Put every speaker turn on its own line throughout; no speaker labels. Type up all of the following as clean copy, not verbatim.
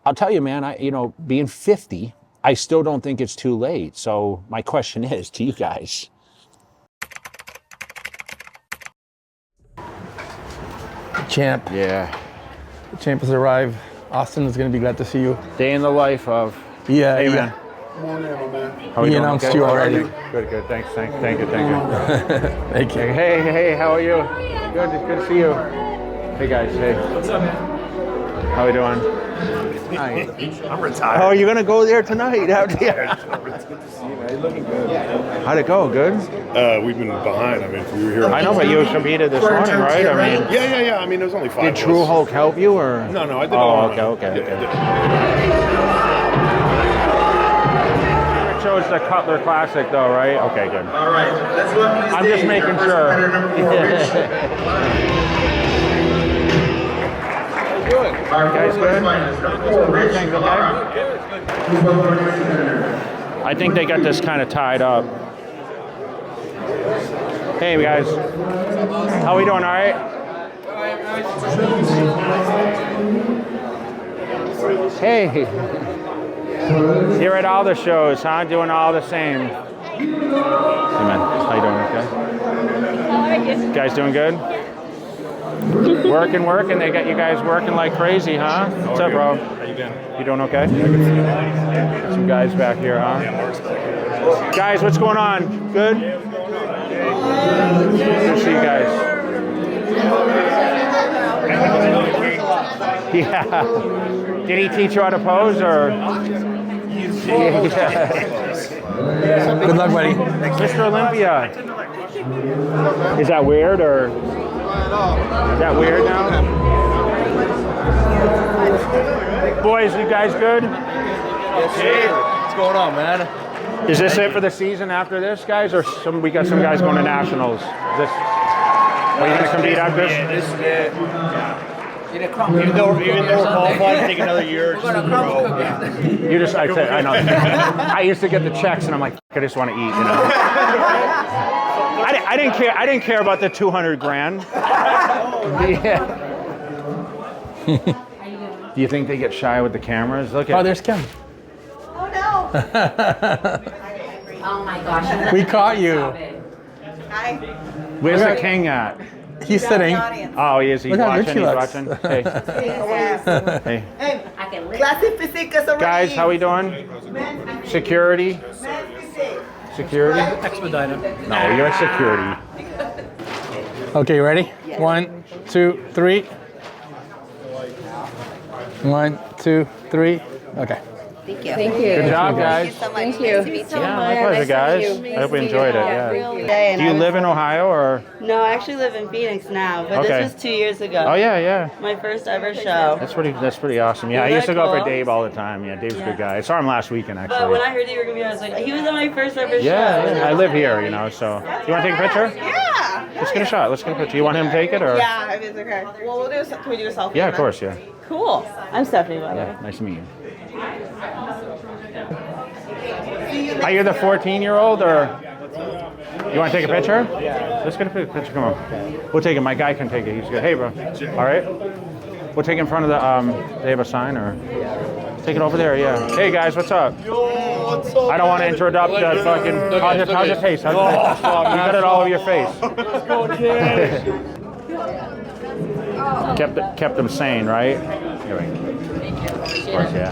I'll tell you, man, you know, being 50, I still don't think it's too late. So my question is to you guys.
Champ.
Yeah.
The champ has arrived. Austin is going to be glad to see you.
Day in the life of.
Yeah,
hey,
yeah.
man.
Come on in, my man.
How are
He
you doing?
announced
Okay?
you already.
Good. Thank you.
Thank you.
Hey, how are you? Good to see you. Hey guys, hey.
What's up, man?
How are we doing?
Hi. I'm retired.
Oh, are you gonna go there tonight? Out here?
It's good to see you, man. You're looking good.
How'd it go? Good?
We've been behind. I mean, we were here.
I know, but you competed this morning, right? I mean,
Yeah. I mean, there was only 5
did True Hulk help you, or?
No, I did.
Okay. It shows the Cutler Classic, though, right? Okay, good.
All right, let's welcome to the
I'm just
stage
making
our first
sure.
competitor, number 4, Rich. Our
Guys,
fourth place
good?
finalist, number 4, Rich.
Things okay?
Please welcome our next competitor.
I think they got this kind of tied up. Hey, guys. How we doing, all right? Hey. Here at all the shows, huh? Doing all the same. Hey, man. How you doing, okay? You guys doing good? Working. They got you guys working like crazy, huh? What's up, bro?
How you been?
You doing okay? Some guys back here, huh? Guys, what's going on? Good? Good to see you guys. Yeah. Did he teach you how to pose, or? Yeah.
Good luck, buddy.
Mr. Olympia. Is that weird, or? Is that weird now? Boys, you guys good?
What's going on, man?
Is this it for the season after this, guys, or we got some guys going to nationals? Is this? Are you gonna compete after this?
Even though we're qualified, take another year.
You just, I know. I used to get the checks, and I'm like, I just want to eat, you know. I didn't care about the 200 grand. Yeah. Do you think they get shy with the cameras? Look at.
Oh, there's Kim.
Oh no! Oh my gosh.
We caught you.
Hi.
Where's the king at?
He's sitting.
Oh, he is. He's
Look how
watching.
rich
He's
he looks.
watching. Hey. Hey.
I can live.
Classic physique is already.
Guys, how we doing? Security? Security?
Expediter.
No, you're security.
Okay, you ready? 1, 2, 3. 1, 2, 3. Okay.
Thank you.
Thank you.
Good job, guys.
Thank you so much.
Thank you.
Nice to meet you.
Yeah, my pleasure, guys. I hope you enjoyed it. Yeah. Do you live in Ohio, or?
No, I actually live in Phoenix now, but
Okay.
this was 2 years ago.
Oh yeah.
My first ever show.
That's pretty awesome. Yeah, I
Isn't
used to
that
go for
cool?
Dave all the time. Yeah, Dave's a good guy. I saw him last weekend,
But when
actually.
I heard that you were gonna be, I was like, he was on my first ever show.
Yeah, I live here, you know. So, you want to take a picture?
Yeah.
Let's get a shot. Let's get a picture. You want him to take it, or?
Yeah, if it's okay. Well, we'll do. Can we do a selfie?
Yeah, of course. Yeah.
Cool. I'm Stephanie, by the way.
Yeah. Nice to meet you. Are you the 14-year-old, or you want to take a picture? Yeah. Let's get a picture. Come on. We'll take it. My guy can take it. He's good. Hey, bro. All right. We'll take it in front of the. They have a sign, or take it over there. Yeah. Hey guys, what's up? I don't want to interrupt the fucking. How's your face? How's your face? You got it all over your face. Kept them sane, right? Here we go. Of course, yeah.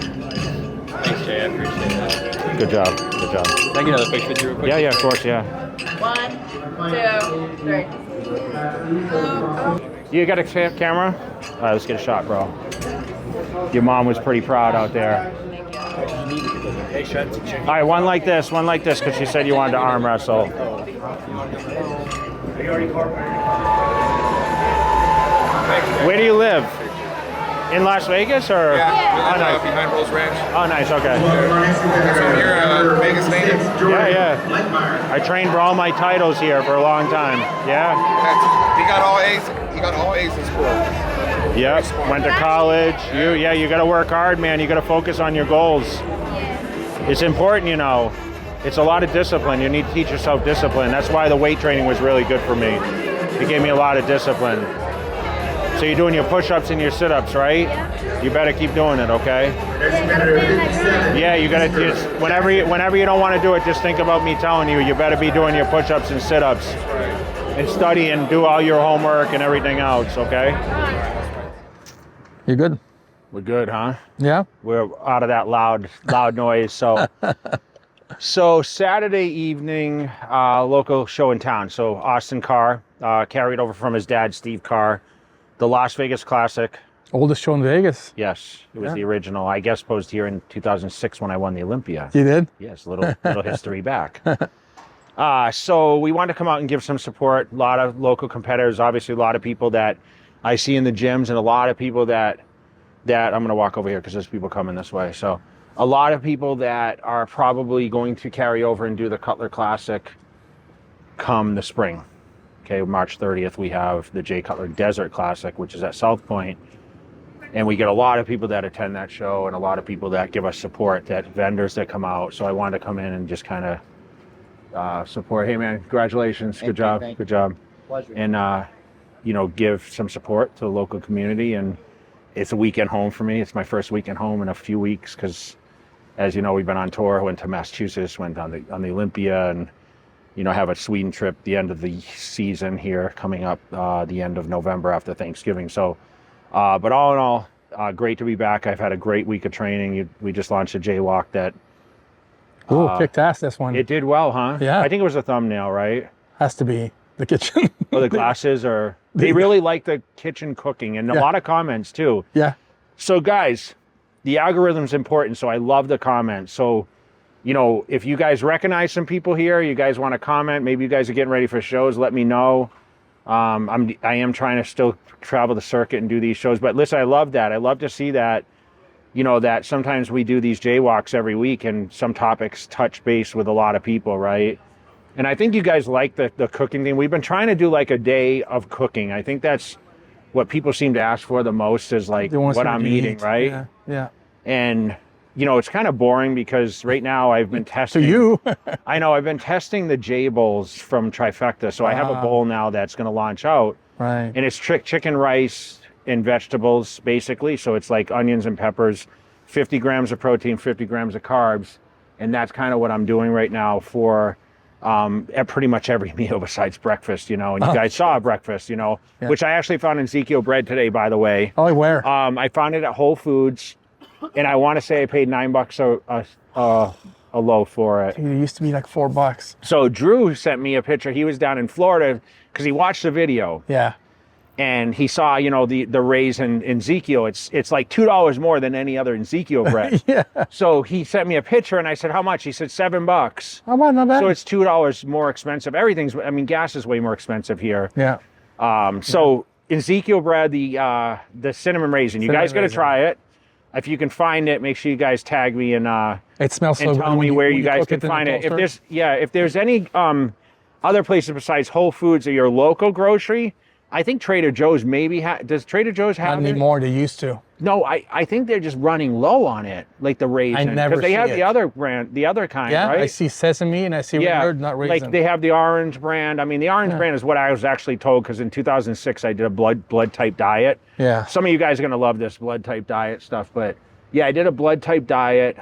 Thanks, Jay. I appreciate it.
Good job.
Can I get another picture with you real quick?
Yeah, of course, yeah.
1, 2, 3.
You got a camera? All right, let's get a shot, bro. Your mom was pretty proud out there. All right, one like this, because she said you wanted to arm wrestle. Where do you live? In Las Vegas, or?
Yeah,
Oh, nice.
behind Rose Ranch.
Oh, nice. Okay.
From here, Vegas native.
Yeah. I trained for all my titles here for a long time. Yeah.
He got all A's. He got all A's in school.
Yep. Went to college. You got to work hard, man. You got to focus on your goals. It's important, you know. It's a lot of discipline. You need to teach yourself discipline. That's why the weight training was really good for me. It gave me a lot of discipline. So you're doing your push-ups and your sit-ups, right?
Yeah.
You better keep doing it, okay?
Next competitor, 57.
Yeah, you gotta just whenever you don't want to do it, just think about me telling you. You better be doing your push-ups and sit-ups, and study and do all your homework and everything else, okay?
You good?
We're good, huh?
Yeah.
We're out of that loud noise. So, so Saturday evening, local show in town. So Austin Carr carried over from his dad, Steve Carr, the Las Vegas Classic.
Oldest show in Vegas.
Yes, it was
Yeah.
the original. I guest posed here in 2006 when I won the Olympia.
You did?
Yes, little history back. So we wanted to come out and give some support. A lot of local competitors, obviously a lot of people that I see in the gyms, and a lot of people that I'm going to walk over here because there's people coming this way. So a lot of people that are probably going to carry over and do the Cutler Classic come the spring. Okay, March 30th, we have the Jay Cutler Desert Classic, which is at South Point. And we get a lot of people that attend that show and a lot of people that give us support, that vendors that come out. So I wanted to come in and just kind of support. Hey, man, congratulations. Good job. Good job.
Pleasure.
And, you know, give some support to the local community. And it's a weekend home for me. It's my first weekend home in a few weeks because, as you know, we've been on tour. Went to Massachusetts, went on the Olympia, and, you know, have a Sweden trip the end of the season here coming up the end of November after Thanksgiving. So, but all in all, great to be back. I've had a great week of training. We just launched a jaywalk that
Ooh, kicked ass this one.
it did well, huh?
Yeah.
I think it was a thumbnail, right?
Has to be the kitchen.
Or the glasses, or they really like the kitchen cooking, and a
Yeah.
lot of comments too.
Yeah.
So guys, the algorithm's important, so I love the comments. So, you know, if you guys recognize some people here, you guys want to comment, maybe you guys are getting ready for shows, let me know. I am trying to still travel the circuit and do these shows, but listen, I love that. I love to see that, you know, that sometimes we do these jaywalks every week and some topics touch base with a lot of people, right? And I think you guys like the cooking thing. We've been trying to do like a day of cooking. I think that's what people seem to ask for the most, is like
They wanna see
what I'm
you
eating,
eat.
right?
Yeah. Yeah.
And, you know, it's kind of boring because right now I've been
To
testing.
you.
I know, I've been testing the J bowls from Trifecta. So I have a
Wow.
bowl now that's going to launch out.
Right.
And it's chicken, rice, and vegetables, basically. So it's like onions and peppers, 50 grams of protein, 50 grams of carbs. And that's kind of what I'm doing right now for at pretty much every meal besides breakfast, you know. And you guys saw breakfast, you know,
Yeah.
which I actually found Ezekiel bread today, by the way.
Oh, where?
I found it at Whole Foods, and I want to say I paid $9 a loaf for it.
Dude, it used to be like $4.
So Drew sent me a picture. He was down in Florida because he watched the video
Yeah.
and he saw, you know, the raise in Ezekiel. It's like $2 more than any other Ezekiel bread.
Yeah.
So he sent me a picture and I said, how much? He said $7.
How about not bad?
So it's $2 more expensive. Everything's, I mean, gas is way more expensive here.
yeah.
So Ezekiel bread, the cinnamon raisin, you guys got to
raisin.
try it. If you can find it, make sure you guys tag me and
It smells so good.
tell me
when
where
when
you guys
cook
can
it in the
find it. If
toaster.
there's any other places besides Whole Foods or your local grocery, I think Trader Joe's maybe does Trader Joe's
Not
have it?
anymore. They used to.
No, I think they're just running low on it, like the raisin.
never
they
see
have
it.
the other brand, the other kind,
Yeah.
right?
I see sesame and I see not raisin.
like they have the orange brand. I mean, the orange brand is what I was actually told because in 2006 I did a blood type diet.
Yeah.
Some of you guys are gonna love this blood type diet stuff, but yeah, I did a blood type diet,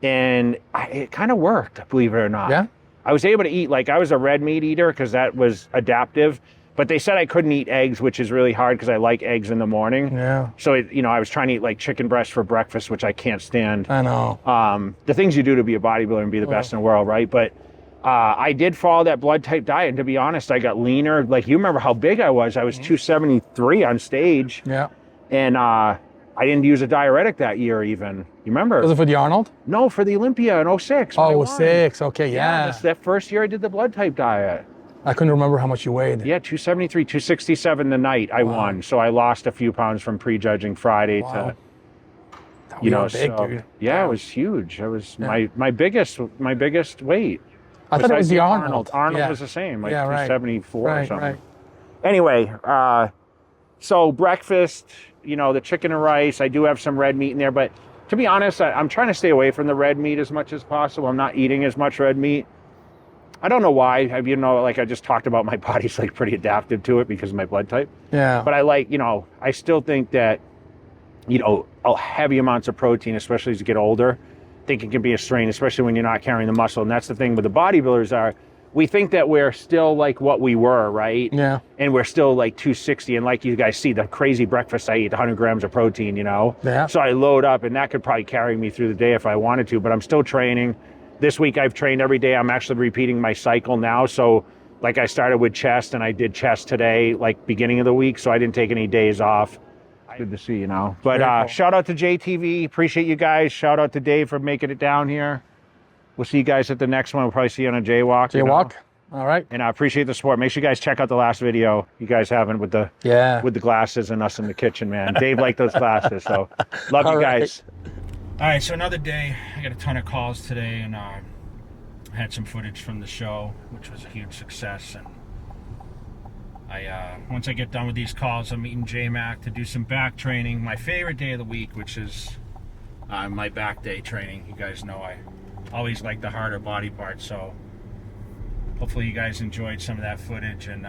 and it kind of worked, believe it or not.
Yeah.
I was able to eat, like I was a red meat eater because that was adaptive, but they said I couldn't eat eggs, which is really hard because I like eggs in the morning.
Yeah.
So I was trying to eat like chicken breast for breakfast, which I can't stand.
I know.
The things you do to be a bodybuilder and be the best in the world, right? But I did follow that blood type diet, and to be honest, I got leaner. Like, you remember how big I was? I was 273 on stage,
Yeah.
and I didn't use a diuretic that year even. You remember?
Was it for the Arnold?
No, for the Olympia in 06. when I
Oh,
won.
06. Okay. Yeah.
That's that first year I did the blood type diet.
I couldn't remember how much you weighed.
Yeah, 273, 267 the night I won. So I lost a few pounds from prejudging Friday
Wow.
to,
You know, big,
so,
dude.
yeah, it was huge. It was my biggest weight.
I thought it was
Besides
the Arnold.
Arnold
Yeah.
was the same, like
Yeah, right.
274 or
Right,
something.
right.
Anyway, so breakfast, you know, the chicken and rice. I do have some red meat in there, but to be honest, I'm trying to stay away from the red meat as much as possible. I'm not eating as much red meat. I don't know why. You know, like I just talked about, my body's like pretty adaptive to it because of my blood type.
Yeah.
But I like, you know, I still think that, you know, heavy amounts of protein, especially as you get older, I think it can be a strain, especially when you're not carrying the muscle. And that's the thing with the bodybuilders we think that we're still like what we were, right?
Yeah.
And we're still like 260. And like you guys see, the crazy breakfast I eat, 100 grams of protein, you know?
Yeah.
So I load up, and that could probably carry me through the day if I wanted to, but I'm still training. This week I've trained every day. I'm actually repeating my cycle now. So like I started with chest, and I did chest today, like beginning of the week. So I didn't take any days off. Good to see you now. But
cool.
Shout out to JTV. Appreciate you guys. Shout out to Dave for making it down here. We'll see you guys at the next one. We'll probably see you on a jaywalk.
Jaywalk? All right.
And I appreciate the support. Make sure you guys check out the last video you guys having with the glasses and us in the kitchen, man. Dave liked those glasses, so love you guys. All right, so another day. I got a ton of calls today, and I had some footage from the show, which was a huge success. And once I get done with these calls, I'm meeting J-Mac to do some back training. My favorite day of the week, which is my back day training. You guys know I always like the harder body parts, so hopefully you guys enjoyed some of that footage. And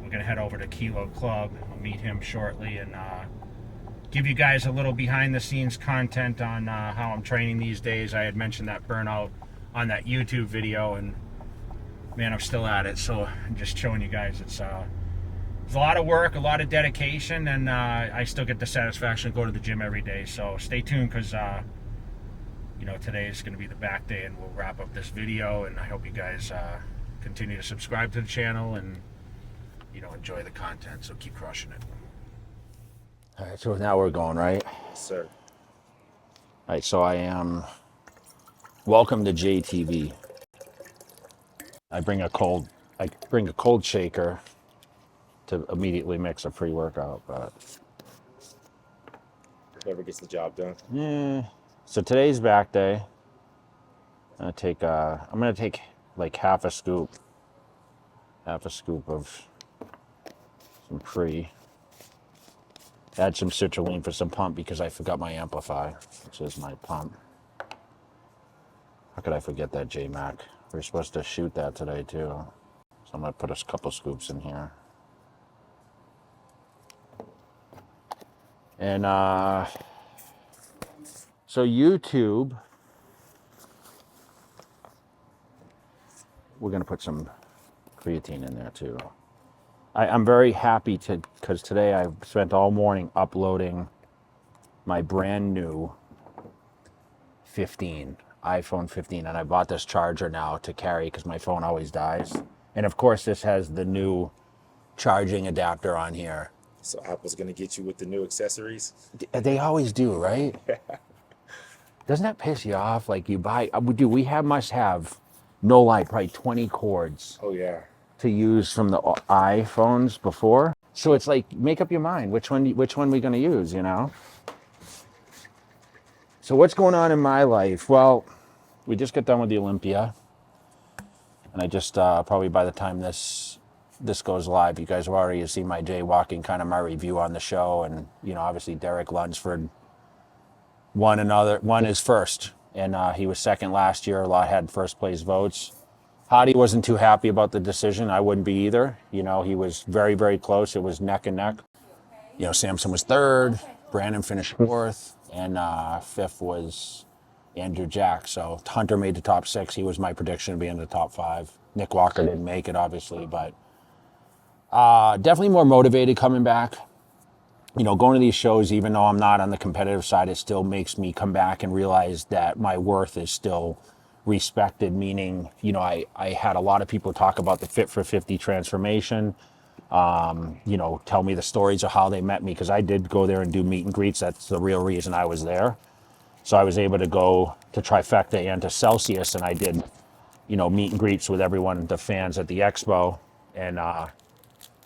we're gonna head over to Kilo Club. I'll meet him shortly and give you guys a little behind the scenes content on how I'm training these days. I had mentioned that burnout on that YouTube video, and man, I'm still at it. So I'm just showing you guys it's a lot of work, a lot of dedication, and I still get the satisfaction to go to the gym every day. So stay tuned, because you know, today is going to be the back day, and we'll wrap up this video. And I hope you guys continue to subscribe to the channel and, you know, enjoy the content. So keep crushing it. All right, so now we're going, right?
Yes, sir.
All right, so I am. Welcome to JTV. I bring a cold shaker to immediately mix a pre-workout, but
Whoever gets the job done.
yeah. So today's back day. I'm gonna take like half a scoop of some pre. Add some citrulline for some pump, because I forgot my Amplify, which is my pump. How could I forget that, J-Mac? We're supposed to shoot that today too. So I'm gonna put a couple scoops in here. And so YouTube, we're gonna put some creatine in there too. I'm very happy because today I spent all morning uploading my brand new iPhone 15, and I bought this charger now to carry because my phone always dies. And of course this has the new charging adapter on here.
So Apple's gonna get you with the new accessories.
They always do, right? Doesn't that piss you off? Like you buy, must have, no lie, probably 20 cords.
Oh yeah.
To use from the iPhones before. So it's like, make up your mind, which one we gonna use, you know? So what's going on in my life? Well, we just got done with the Olympia. And I just, probably by the time this goes live, you guys have already seen my jaywalking, kind of my review on the show. And, you know, obviously Derek Lunsford won is first. And he was second last year. A lot had first place votes. Hadi wasn't too happy about the decision. I wouldn't be either. You know, he was very, very close. It was neck and neck. You know, Samson was third. Brandon finished fourth. And fifth was Andrew Jack. So Hunter made the top 6. He was my prediction to be in the top 5. Nick Walker didn't make it, obviously. But definitely more motivated coming back. You know, going to these shows, even though I'm not on the competitive side, it still makes me come back and realize that my worth is still respected, meaning, you know, I had a lot of people talk about the Fit for 50 transformation, you know, tell me the stories of how they met me, because I did go there and do meet and greets. That's the real reason I was there. So I was able to go to Trifecta and to Celsius, and I did, you know, meet and greets with everyone, the fans at the expo, and I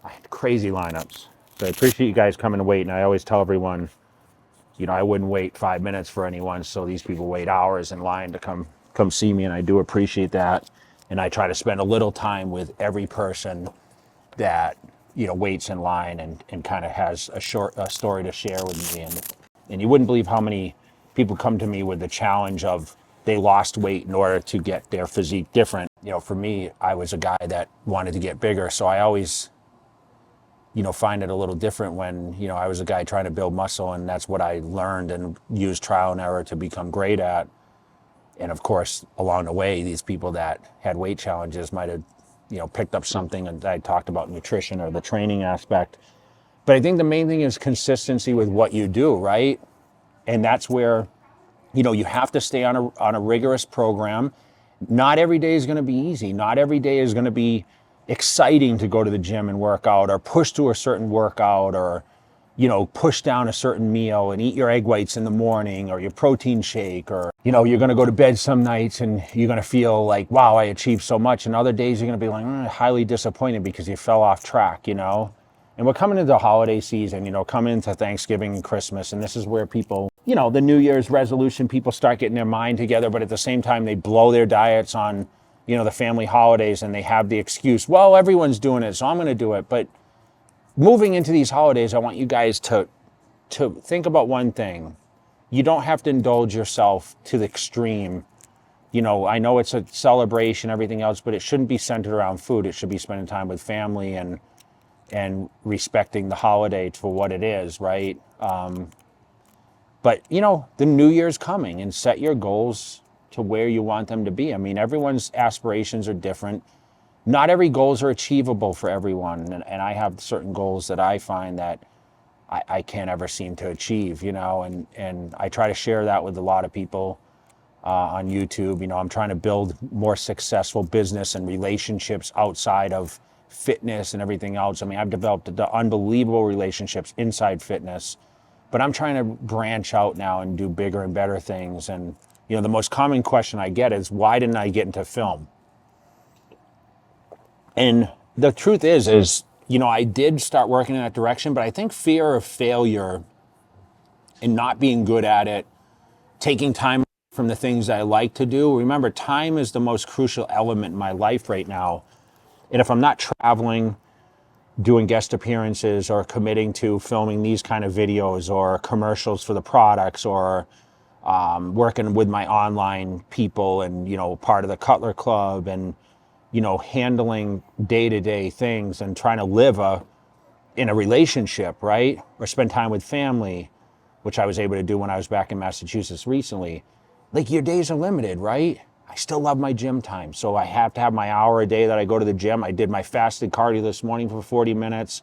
had crazy lineups. So I appreciate you guys coming to wait, and I always tell everyone, you know, I wouldn't wait 5 minutes for anyone, so these people wait hours in line to come see me, and I do appreciate that. And I try to spend a little time with every person that, you know, waits in line and kind of has a story to share with me. And you wouldn't believe how many people come to me with the challenge of they lost weight in order to get their physique different. you know, for me, I was a guy that wanted to get bigger. So I always, you know, find it a little different when, you know, I was a guy trying to build muscle, and that's what I learned and used trial and error to become great at. And of course, along the way, these people that had weight challenges might have, you know, picked up something that I talked about, nutrition or the training aspect. But I think the main thing is consistency with what you do, right? And that's where, you know, you have to stay on a rigorous program. Not every day is going to be easy. Not every day is going to be exciting to go to the gym and work out, or push through a certain workout, or, you know, push down a certain meal and eat your egg whites in the morning, or your protein shake, or, you know, you're going to go to bed some nights and you're going to feel like, wow, I achieved so much. And other days you're going to be like, highly disappointed because you fell off track, you know? And we're coming into the holiday season, you know, coming into Thanksgiving and Christmas. And this is where people, you know, the New Year's resolution, people start getting their mind together, but at the same time, they blow their diets on, you know, the family holidays, and they have the excuse, well, everyone's doing it, so I'm going to do it. But moving into these holidays, I want you guys to think about one thing. You don't have to indulge yourself to the extreme. You know, I know it's a celebration, everything else, but it shouldn't be centered around food. It should be spending time with family and respecting the holiday for what it is, right? But, you know, the New Year's coming, and set your goals to where you want them to be. I mean, everyone's aspirations are different. Not every goals are achievable for everyone. And I have certain goals that I find that I can't ever seem to achieve, you know, and I try to share that with a lot of people on YouTube. You know, I'm trying to build more successful business and relationships outside of fitness and everything else. I mean, I've developed the unbelievable relationships inside fitness, but I'm trying to branch out now and do bigger and better things. And, you know, the most common question I get is, why didn't I get into film? And the truth is, you know, I did start working in that direction, but I think fear of failure and not being good at it, taking time from the things that I like to do. Remember, time is the most crucial element in my life right now. And if I'm not traveling, doing guest appearances, or committing to filming these kind of videos or commercials for the products, or working with my online people and, you know, part of the Cutler Club, and, you know, handling day-to-day things and trying to live in a relationship, right? Or spend time with family, which I was able to do when I was back in Massachusetts recently. Like, your days are limited, right? I still love my gym time. So I have to have my hour a day that I go to the gym. I did my fasted cardio this morning for 40 minutes.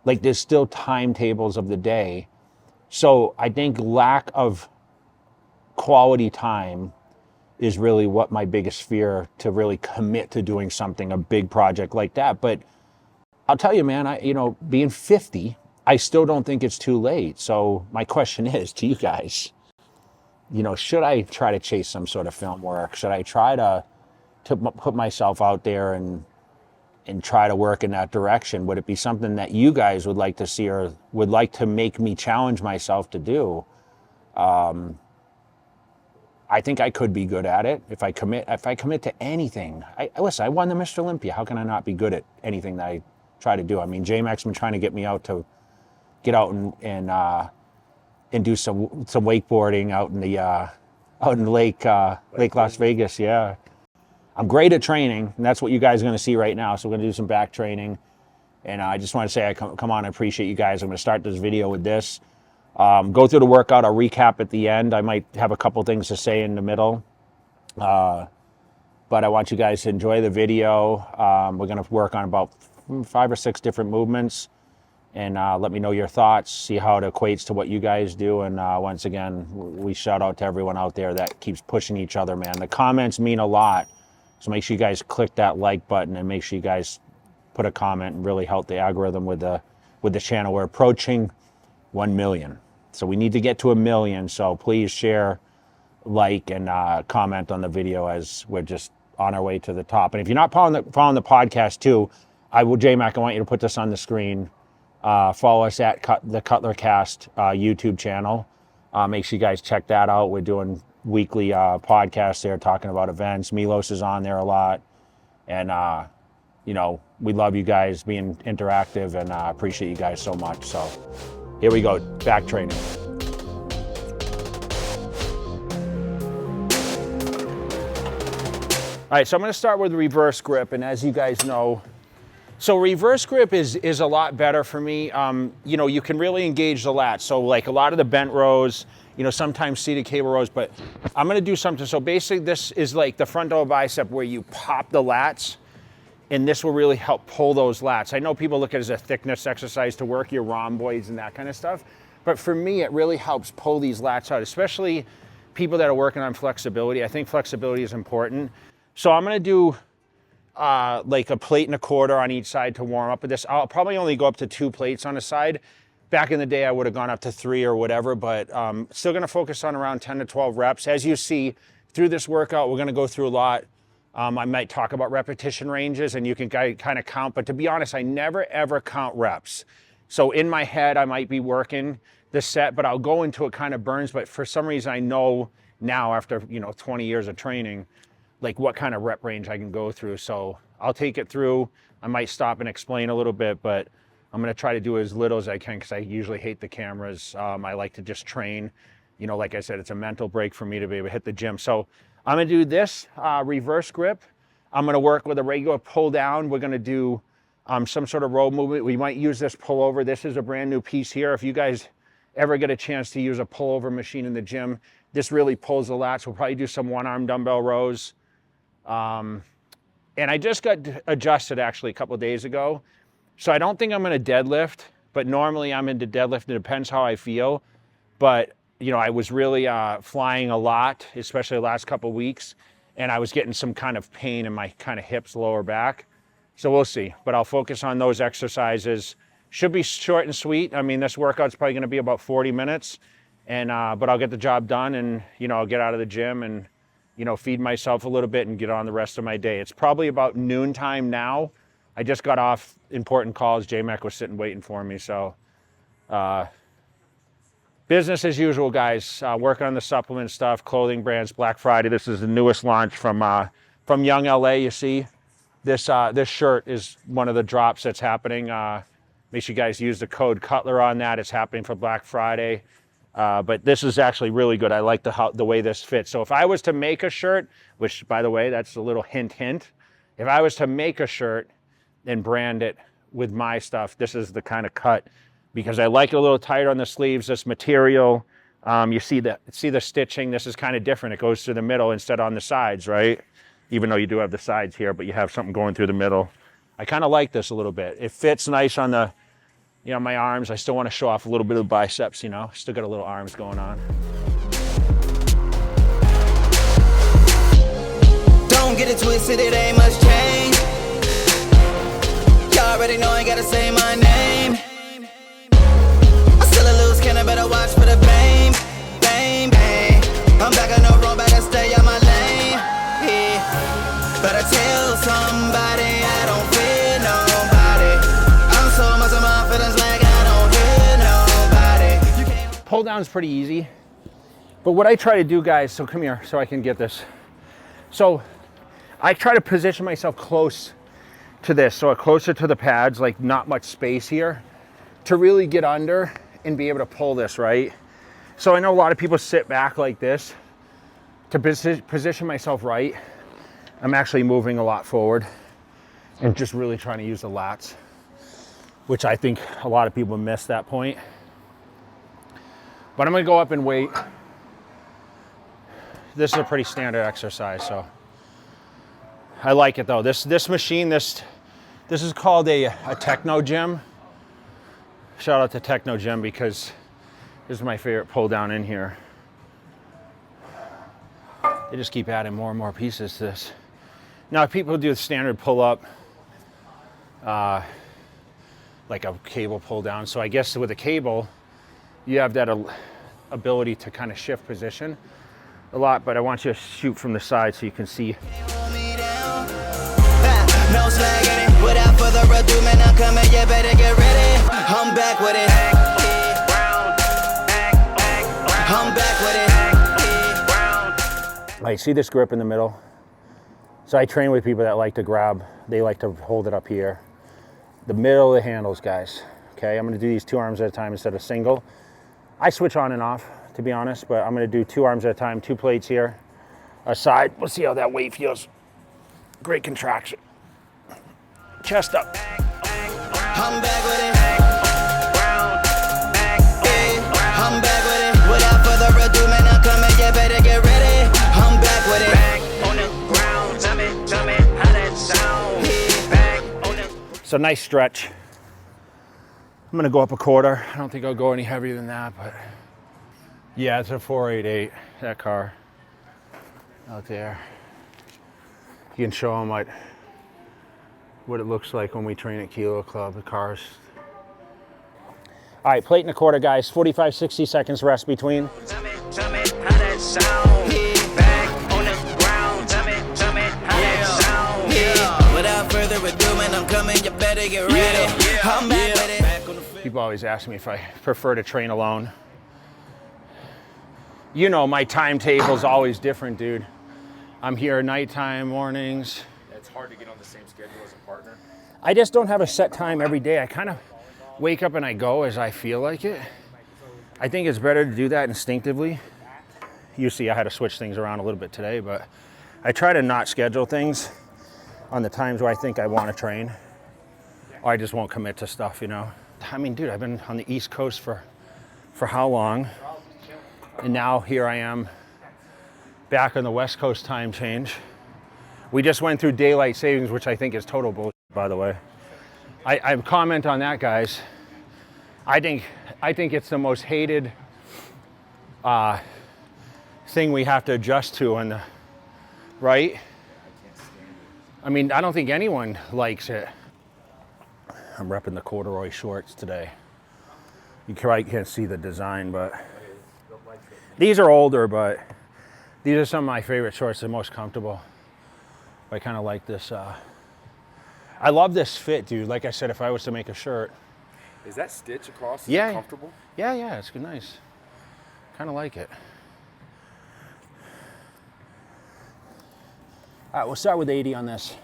Like, there's still timetables of the day. So I think lack of quality time is really what my biggest fear, to really commit to doing something, a big project like that. But I'll tell you, man, you know, being 50, I still don't think it's too late. So my question is to you guys, you know, should I try to chase some sort of film work? Should I try to put myself out there and try to work in that direction? Would it be something that you guys would like to see, or would like to make me challenge myself to do? I think I could be good at it if I commit to anything. Listen, I won the Mr. Olympia. How can I not be good at anything that I try to do? I mean, J-Mac's been trying to get me out to get out and do some wakeboarding out in Lake Las Vegas. Yeah, I'm great at training, and that's what you guys are going to see right now. So we're going to do some back training, and I just want to say, come on, I appreciate you guys. I'm going to start this video with this. Go through the workout. I'll recap at the end. I might have a couple things to say in the middle, but I want you guys to enjoy the video. We're going to work on about 5 or 6 different movements. And let me know your thoughts, see how it equates to what you guys do. And once again, we shout out to everyone out there that keeps pushing each other, man. The comments mean a lot. So make sure you guys click that like button, and make sure you guys put a comment and really help the algorithm with the channel. We're approaching 1 million. So we need to get to 1 million. So please share, like, and comment on the video, as we're just on our way to the top. And if you're not following the podcast too, J-Mac, I want you to put this on the screen. Follow us at the CutlerCast YouTube channel. Make sure you guys check that out. We're doing weekly podcasts there, talking about events. Milos is on there a lot. And, you know, we love you guys being interactive, and appreciate you guys so much. So here we go, back training. right, so I'm gonna start with reverse grip, and as you guys know, so reverse grip is a lot better for me. You know, you can really engage the lats. So like a lot of the bent rows, you know, sometimes seated cable rows, but I'm gonna do something. So basically this is like the frontal bicep where you pop the lats, and this will really help pull those lats. I know people look at it as a thickness exercise to work your rhomboids and that kind of stuff, but for me, it really helps pull these lats out, especially people that are working on flexibility. I think flexibility is important. So I'm gonna do like a plate and a quarter on each side to warm up with this. I'll probably only go up to 2 plates on a side. Back in the day, I would have gone up to 3 or whatever, but still gonna focus on around 10 to 12 reps. As you see, through this workout, we're gonna go through a lot. I might talk about repetition ranges and you can kind of count, but to be honest, I never ever count reps. So in my head, I might be working the set, but I'll go into it kind of burns, but for some reason I know now after, you know, 20 years of training, like what kind of rep range I can go through. So I'll take it through. I might stop and explain a little bit, but I'm gonna try to do as little as I can because I usually hate the cameras. I like to just train. You know, like I said, it's a mental break for me to be able to hit the gym. So I'm gonna do this reverse grip. I'm gonna work with a regular pull down. We're gonna do some sort of row movement. We might use this pull over. This is a brand new piece here. If you guys ever get a chance to use a pull over machine in the gym, this really pulls the lats. We'll probably do some 1-arm dumbbell rows. And I just got adjusted actually a couple of days ago. So I don't think I'm gonna deadlift, but normally I'm into deadlift. It depends how I feel. But you know, I was really flying a lot, especially the last couple of weeks, and I was getting some kind of pain in my kind of hips, lower back. So we'll see, but I'll focus on those exercises. Should be short and sweet. I mean, this workout's probably gonna be about 40 minutes, and but I'll get the job done, and you know, I'll get out of the gym and you know, feed myself a little bit and get on the rest of my day. It's probably about noontime now. I just got off important calls. J-Mac was sitting waiting for me, so business as usual, guys. Working on the supplement stuff, clothing brands, Black Friday. This is the newest launch from Young LA. You see, this shirt is one of the drops that's happening. Make sure you guys use the code Cutler on that. It's happening for Black Friday. But this is actually really good. I like the way this fits. So if I was to make a shirt, which by the way, that's a little hint. If I was to make a shirt and brand it with my stuff, this is the kind of cut, because I like it a little tighter on the sleeves, this material. You see the stitching, this is kind of different. It goes through the middle instead on the sides, right? Even though you do have the sides here, but you have something going through the middle. I kind of like this a little bit. It fits nice on the, you know, my arms. I still want to show off a little bit of biceps, you know, still got a little arms going on.
Don't get it twisted, it ain't much change. Y'all already know I gotta say my name. I still a loose cannon, better watch for the fame. I'm back on the road, better stay on my lane. Yeah. Better tell somebody I don't fear nobody. I'm so much of my feelings like I don't hear nobody.
Pull down is pretty easy, but what I try to do, guys, so come here so I can get this. So I try to position myself close to this, so closer to the pads, like not much space here, to really get under and be able to pull this, right? So I know a lot of people sit back like this. To position myself right, I'm actually moving a lot forward and just really trying to use the lats, which I think a lot of people miss that point. But I'm gonna go up and weight. This is a pretty standard exercise, so I like it though. This machine, this is called a Techno Gym. Shout out to Techno Gym because this is my favorite pull down in here. They just keep adding more and more pieces to this. Now people do the standard pull up, like a cable pull down. So I guess with a cable, you have that ability to kind of shift position a lot, but I want you to shoot from the side so you can see.
No slagging it. Without further ado, man, I'm coming. You better get ready. I'm back with it. I'm back with it.
Like, see this grip in the middle? So I train with people that like to grab, they like to hold it up here. The middle of the handles, guys. Okay, I'm gonna do these 2 arms at a time instead of single. I switch on and off, to be honest, but I'm gonna do 2 arms at a time, 2 plates here, a side. We'll see how that weight feels. Great contraction. Chest up.
I'm back with it. Yeah, I'm back with it. Without further ado, man, I'm coming. You better get ready. I'm back with it. Back on the ground. Tell me how that sound. Back on the.
It's a nice stretch. I'm gonna go up a quarter. I don't think I'll go any heavier than that, but yeah, it's a 488, that car out there. You can show them what it looks like when we train at Kilo Club, the cars. All right, plate and a quarter, guys. 45, 60 seconds rest between.
Tell me how that sound. Back on the ground. Tell me how that sound. Yeah. Without further ado, man, I'm coming. You better get ready. I'm back with it.
People always ask me if I prefer to train alone. You know, my timetable's always different, dude. I'm here nighttime, mornings.
It's hard to get on the same schedule as a partner.
I just don't have a set time every day. I kind of wake up and I go as I feel like it. I think it's better to do that instinctively. You see, I had to switch things around a little bit today, but I try to not schedule things on the times where I think I want to train, or I just won't commit to stuff, you know. I mean, dude, I've been on the East Coast for how long? And now here I am back on the West Coast time change. We just went through daylight savings, which I think is total bullshit, by the way. I comment on that, guys. I think it's the most hated thing we have to adjust to, right? I mean, I don't think anyone likes it. I'm repping the corduroy shorts today. You probably can't see the design, but these are older, but these are some of my favorite shorts. They're most comfortable. I kind of like this. I love this fit, dude. Like I said, if I was to make a shirt.
Is that stitch across? Is
Yeah.
it comfortable?
Yeah, it's good, nice. Kind of like it. All right, we'll start with 80 on this.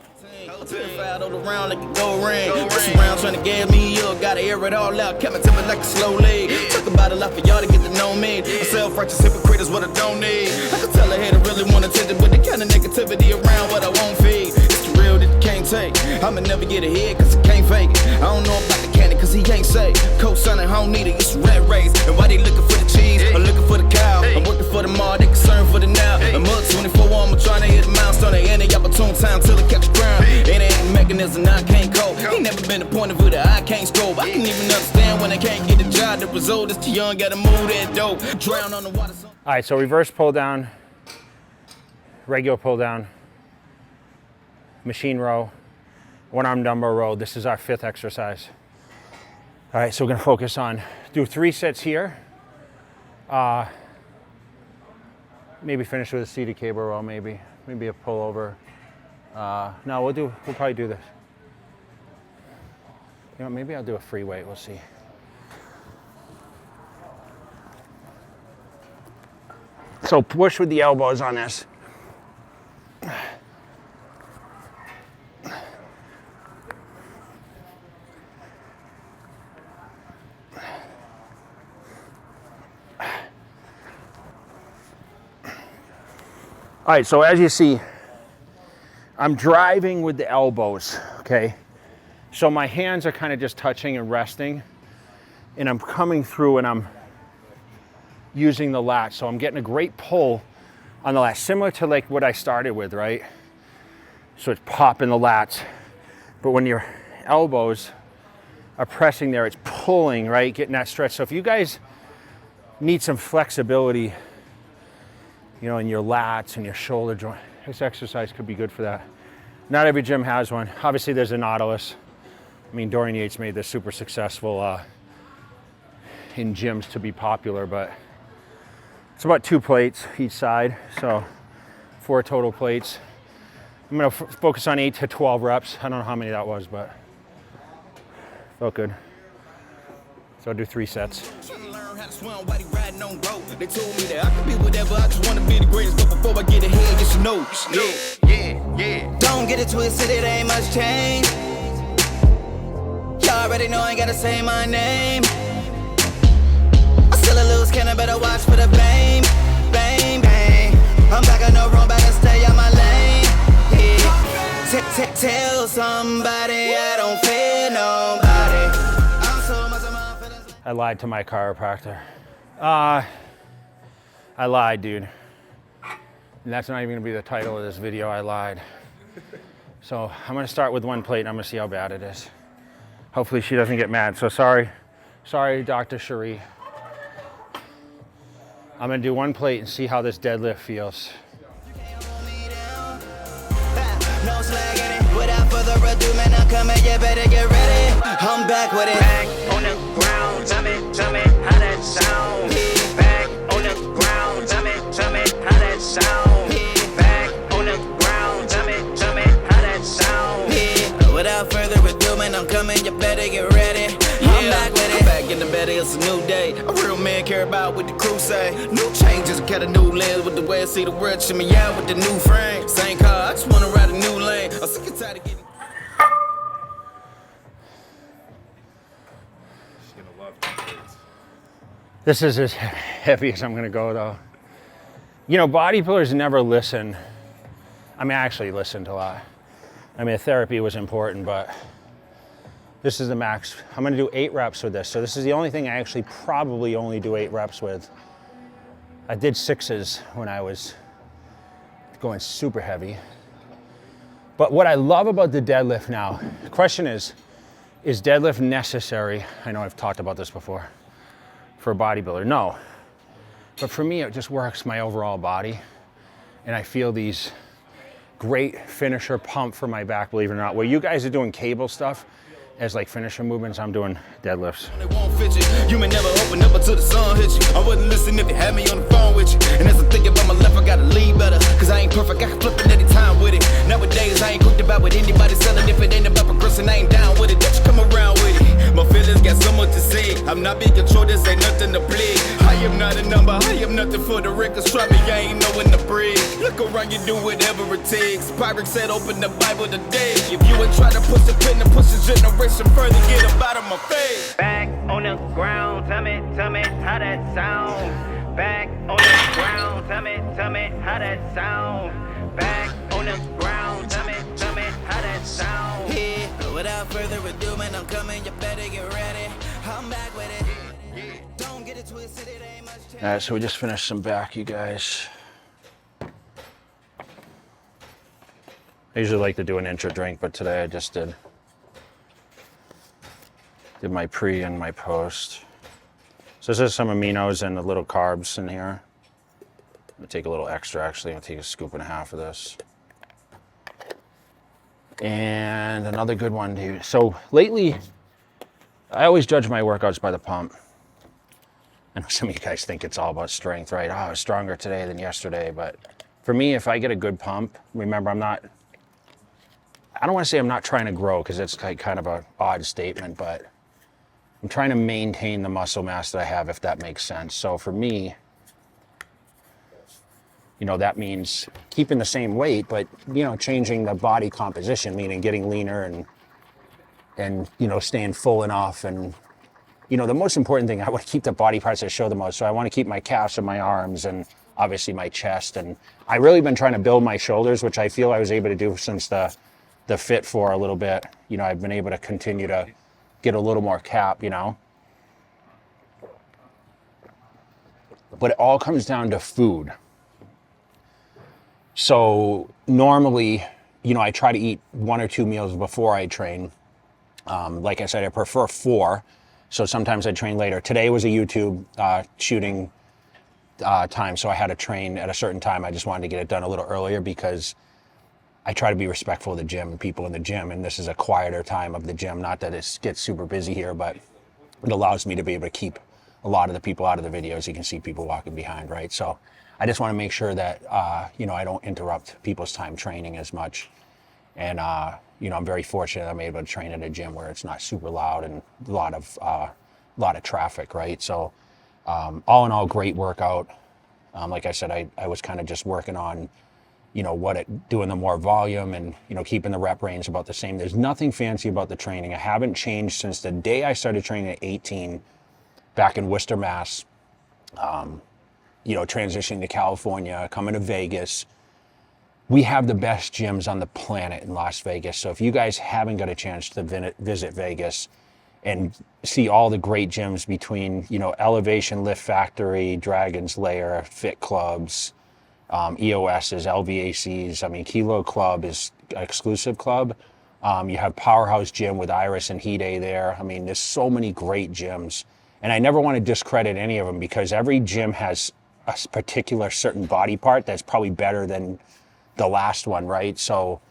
Terrified all around like a gold ring. Push around trying to gas me up. Gotta air it all out. Coming to me like a slow leg. Talk about a lot for y'all to get to know me. A self-righteous hypocrite is what I don't need. I can tell a hater really want attention, but the kind of negativity around what I won't feed. It's the real that you can't take. I'ma never get ahead cause I can't fake it. I don't know about the candy cause he ain't safe. Co-signing, I don't need it. It's a rat race. And why they looking for the cheese? I'm looking for the cow. I'm working for the mall. They concerned for the now. I'm up 24 I'm trying to hit a milestone. They end the opportune time till it catch the ground. It ain't a mechanism, I can't cope. Ain't never been a point of view that I can't scope. I can even understand when I can't get the job. The result is too young, gotta move that dope. Drown on the water.
All right, so reverse pull down, regular pull down, machine row, one arm dumbbell row. This is our 5th exercise. All right, so we're gonna focus on, do 3 sets here. Maybe finish with a seated cable row, maybe a pull over. No, we'll probably do this. You know, maybe I'll do a free weight, we'll see. So push with the elbows on this. All right, so as you see, I'm driving with the elbows, okay? So my hands are kind of just touching and resting, and I'm coming through and I'm using the lat. So I'm getting a great pull on the lat, similar to like what I started with, right? So it's popping the lats, but when your elbows are pressing there, it's pulling, right? Getting that stretch. So if you guys need some flexibility, you know, in your lats and your shoulder joint, this exercise could be good for that. Not every gym has one. Obviously there's a Nautilus. I mean, Dorian Yates made this super successful in gyms to be popular, but it's about 2 plates each side. So 4 total plates. I'm gonna focus on 8 to 12 reps. I don't know how many that was, but felt good. So I'll do 3 sets.
They told me that I could be whatever, I just wanna be the greatest. But before I get ahead, you should know. Yeah. Don't get it twisted, it ain't much change. Y'all already know I ain't gotta say my name. I still a loose cannon, better watch for the bang. I'm back on the road, back and stay on my lane. Yeah. somebody, I don't fear nobody. I'm so much of my feelings.
I lied to my chiropractor. I lied, dude. And that's not even gonna be the title of this video, I lied. So I'm gonna start with one plate and I'm gonna see how bad it is. Hopefully she doesn't get mad. So sorry, Dr. Cherie. I'm gonna do one plate and see how this deadlift feels.
No slag in it. Without further ado, man, I'm coming. You better get ready. I'm back with it. Back on the ground. Tell me how that sound. Back on the ground. Tell me how that sound. Back on the ground. Tell me how that sound. Without further ado, man, I'm coming. You better get ready. I'm back with it. I'm back in the bed. It's a new day. A real man care about what the crew say. New changes, got a new lens with the way I see the world. Shimmy out with the new frame. Same car, I just wanna ride a new lane. I'm sick and tired of getting.
She's gonna love these.
This is as heavy as I'm gonna go though. You know, bodybuilders never listen. I mean, I actually listened a lot. I mean, therapy was important, but this is the max. I'm gonna do 8 reps with this. So this is the only thing I actually probably only do 8 reps with. I did 6s when I was going super heavy. But what I love about the deadlift now, the question is deadlift necessary? I know I've talked about this before. For a bodybuilder, no. But for me, it just works my overall body. And I feel these great finisher pump for my back, believe it or not. Where you guys are doing cable stuff as like finisher movements, I'm doing deadlifts.
They won't fit you. You may never open up until the sun hits you. I wouldn't listen if you had me on the phone with you. And as I think about my life, I gotta lead better. Cause I ain't perfect, I can flip it any time with it. Nowadays, I ain't quick about what anybody selling. If it ain't about progressing, I ain't down with it. Don't you come around with it. My feelings got so much to say. I'm not being controlled, this ain't nothing to play. I am not a number, I am nothing for the records. Try me, I ain't knowing the break. Look around, you do whatever it takes. Pyrex said, open the Bible today. If you ain't try to push the pin and push the generation further, get up out of my face. Back on the ground, tell me how that sound. Back on the ground, tell me how that sound. Back on the ground, tell me how that sound. Yeah, without further ado, man, I'm coming, you better get ready. I'm back with it. Don't get it twisted, it ain't much time.
All right, so we just finished some back, you guys. I usually like to do an intro drink, but today I just did my pre and my post. So this is some aminos and the little carbs in here. I'm gonna take a little extra, actually. I'm gonna take a scoop and a half of this. And another good one, dude. So lately, I always judge my workouts by the pump. I know some of you guys think it's all about strength, right? Oh, I was stronger today than yesterday. But for me, if I get a good pump, remember, I don't want to say I'm not trying to grow because it's like kind of an odd statement, but I'm trying to maintain the muscle mass that I have, if that makes sense. So for me, you know, that means keeping the same weight, but, you know, changing the body composition, meaning getting leaner and, you know, staying full enough. And, you know, the most important thing, I want to keep the body parts that show the most. So I want to keep my calves and my arms and obviously my chest. And I really been trying to build my shoulders, which I feel I was able to do since the Fit for a little bit. You know, I've been able to continue to get a little more cap, you know. But it all comes down to food. So normally, you know, I try to eat 1 or 2 meals before I train. Like I said, I prefer 4. So sometimes I train later. Today was a YouTube shooting time, so I had to train at a certain time. I just wanted to get it done a little earlier because I try to be respectful of the gym and people in the gym, and this is a quieter time of the gym. Not that it gets super busy here, but it allows me to be able to keep a lot of the people out of the videos. You can see people walking behind, right? So I just want to make sure that, you know, I don't interrupt people's time training as much. And, you know, I'm very fortunate I'm able to train at a gym where it's not super loud and a lot of traffic, right? So all in all, great workout. Like I said, I was kind of just working on, you know, doing the more volume and, you know, keeping the rep range about the same. There's nothing fancy about the training. I haven't changed since the day I started training at 18 back in Worcester, Mass. You know, transitioning to California, coming to Vegas. we have the best gyms on the planet in Las Vegas. So if you guys haven't got a chance to visit Vegas and see all the great gyms between, you know, Elevation, Lift Factory, Dragon's Lair, Fit Clubs, EOS's, LVACs. I mean, Kilo Club is an exclusive club. You have Powerhouse Gym with Iris and Hide there. I mean, there's so many great gyms. And I never want to discredit any of them because every gym has a particular certain body part that's probably better than the last one, right? So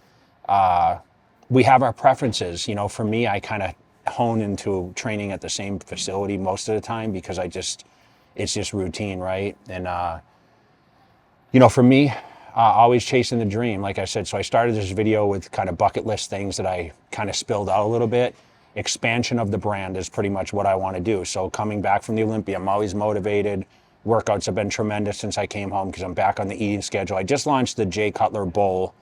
we have our preferences. You know, for me, I kind of hone into training at the same facility most of the time because it's just routine, right? And, you know, for me, always chasing the dream, like I said. So I started this video with kind of bucket list things that I kind of spilled out a little bit. Expansion of the brand is pretty much what I want to do. So coming back from the Olympia, I'm always motivated. Workouts have been tremendous since I came home because I'm back on the eating schedule. I just launched the Jay Cutler Bowl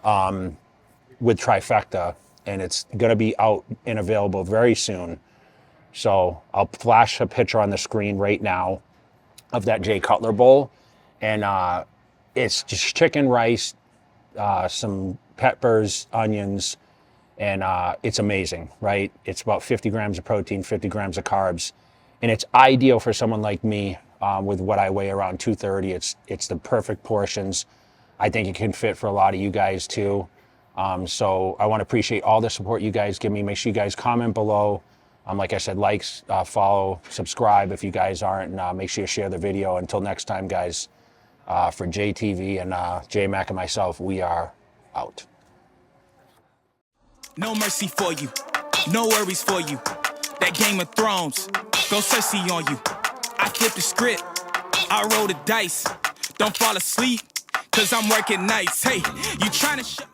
with Trifecta, and it's going to be out and available very soon. So I'll flash a picture on the screen right now of that Jay Cutler Bowl. And it's just chicken, rice, some peppers, onions, and it's amazing, right? It's about 50 grams of protein, 50 grams of carbs. And it's ideal for someone like me with what I weigh around 230. It's the perfect portions. I think it can fit for a lot of you guys too. So I want to appreciate all the support you guys give me. Make sure you guys comment below. Like I said, like, follow, subscribe if you guys aren't, and make sure you share the video. Until next time, guys, for JTV and J Mac and myself, we are out.
No mercy for you, no worries for you. That Game of Thrones, go Cersei on you. I flip the script, I roll the dice. Don't fall asleep, cause I'm working nights. Hey, you trying to shut